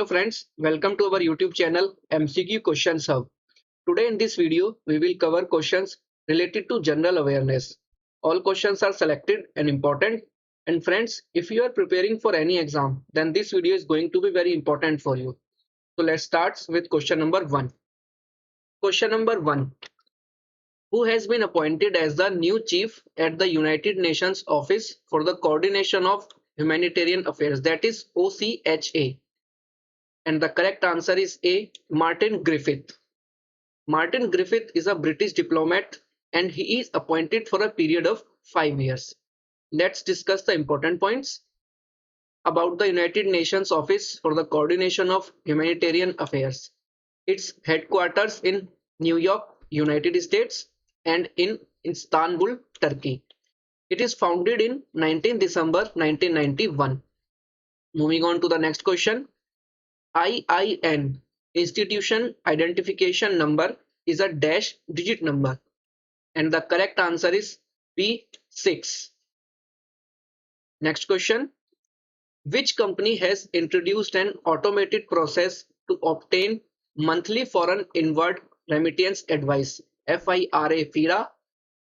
Hello friends, welcome to our YouTube channel MCQ Questions Hub. Today in this video, we will cover questions related to general awareness. All questions are selected and important. And friends, if you are preparing for any exam, then this video is going to be very important for you. So let's start with question number 1. Question number 1. Who has been appointed as the new chief at the United Nations Office for the Coordination of Humanitarian Affairs, that is OCHA? And the correct answer is A. Martin Griffith. Martin Griffith is a British diplomat and he is appointed for a period of 5 years. Let's discuss the important points about the United Nations Office for the Coordination of Humanitarian Affairs. Its headquarters in New York, United States and in Istanbul, Turkey. It is founded in 19 December 1991. Moving on to the next question. IIN, Institution Identification Number, is a dash digit number and the correct answer is B6. Next question. Which company has introduced an automated process to obtain monthly foreign inward remittance advice FIRA,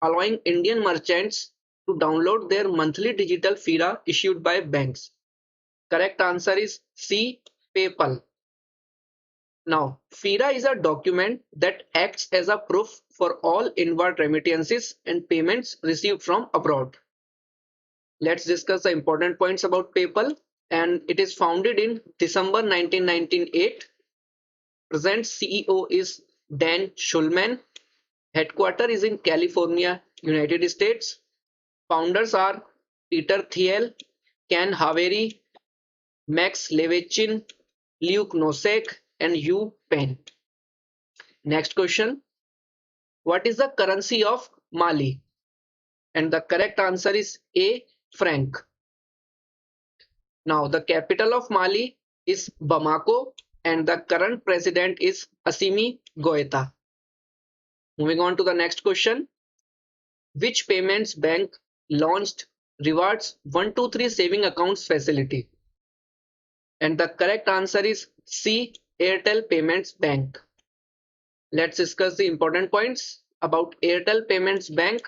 allowing Indian merchants to download their monthly digital FIRA issued by banks? Correct answer is C. PayPal. Now, FIRA is a document that acts as a proof for all inward remittances and payments received from abroad. Let's discuss the important points about PayPal. And it is founded in December 1998. Present CEO is Dan Schulman. Headquarters is in California, United States. Founders are Peter Thiel, Ken Haveri, Max Levchin, Luke Nosek, and Yu Pen. Next question. What is the currency of Mali? And the correct answer is A. Franc. Now the capital of Mali is Bamako and the current president is Assimi Goïta. Moving on to the next question. Which payments bank launched rewards 123 saving accounts facility? And the correct answer is C. Airtel Payments Bank. Let's discuss the important points about Airtel Payments Bank.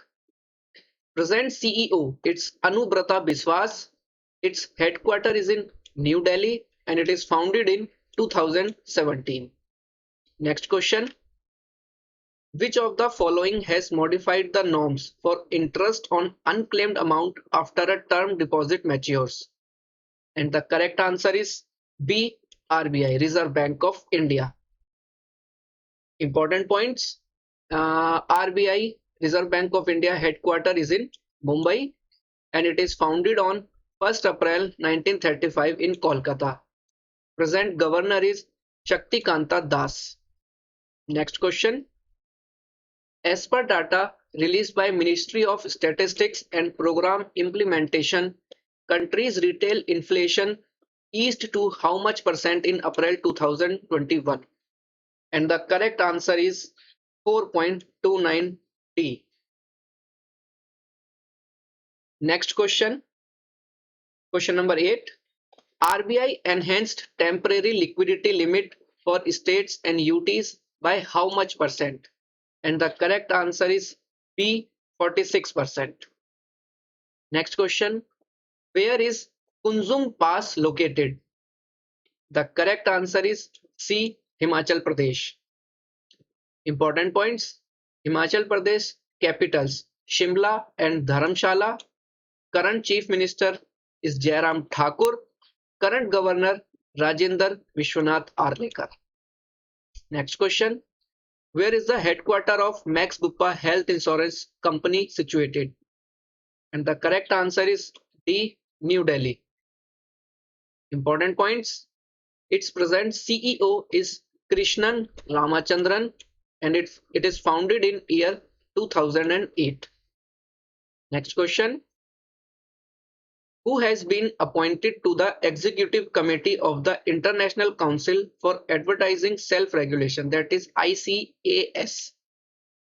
Present CEO, it's Anubrata Biswas. Its headquarters is in New Delhi and it is founded in 2017. Next question. Which of the following has modified the norms for interest on unclaimed amount after a term deposit matures? And the correct answer is B. RBI, Reserve Bank of India. Important points. RBI, Reserve Bank of India headquarters is in Mumbai and it is founded on 1st April 1935 in Kolkata. Present governor is Shaktikanta Das. Next question. As per data released by Ministry of Statistics and Program Implementation, country's retail inflation eased to how much percent in April 2021? And the correct answer is 4.29%. Next question. Question number 8. RBI enhanced temporary liquidity limit for states and UTs by how much percent? And the correct answer is B. 46%. Next question. Where is Kunzung Pass located? The correct answer is C. Himachal Pradesh. Important points. Himachal Pradesh capitals Shimla and Dharamshala. Current Chief Minister is Jairam Thakur. Current Governor Rajendra Vishwanath Arlekar. Next question. Where is the headquarters of Max Gupta Health Insurance Company situated? And the correct answer is D. New Delhi. Important points. Its present CEO is Krishnan Ramachandran and it is founded in year 2008. Next question. Who has been appointed to the Executive Committee of the International Council for Advertising Self-Regulation, that is ICAS?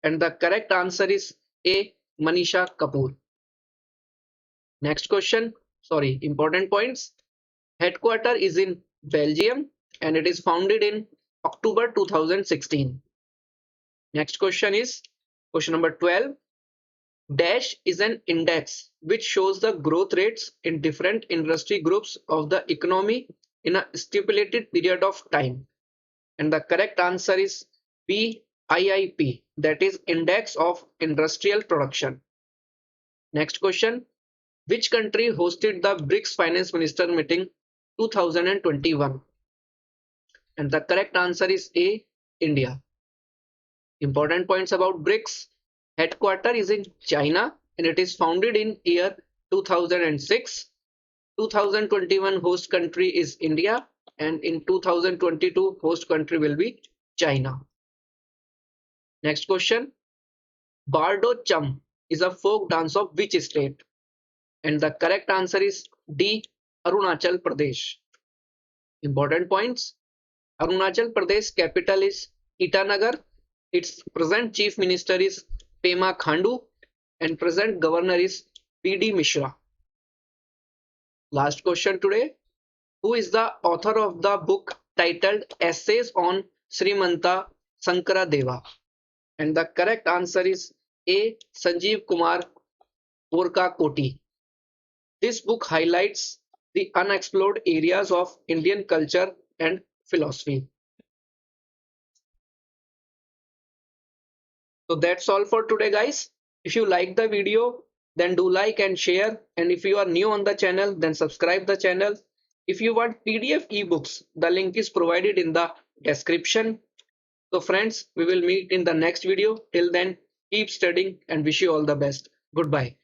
And the correct answer is A. Manisha Kapoor. Next question. Important points. Headquarters is in Belgium and it is founded in October 2016. Next question is question number 12. Dash is an index which shows the growth rates in different industry groups of the economy in a stipulated period of time. And the correct answer is BIIP, that is Index of Industrial Production. Next question. Which country hosted the BRICS Finance Minister meeting 2021? And the correct answer is A, India. Important points about BRICS. Headquarter is in China and it is founded in year 2006. 2021 host country is India and in 2022 host country will be China. Next question. Bardo Chum is a folk dance of which state? And the correct answer is D, Arunachal Pradesh. Important points. Arunachal Pradesh capital is Itanagar. Its present chief minister is Pema Khandu and present governor is P.D. Mishra. Last question today. Who is the author of the book titled Essays on Srimanta Sankara Deva? And the correct answer is A, Sanjeev Kumar Borkakoti. This book highlights the unexplored areas of Indian culture and philosophy. So that's all for today, guys. If you like the video, then do like and share. And if you are new on the channel, then subscribe the channel. If you want PDF ebooks, the link is provided in the description. So friends, we will meet in the next video. Till then, keep studying and wish you all the best. Goodbye.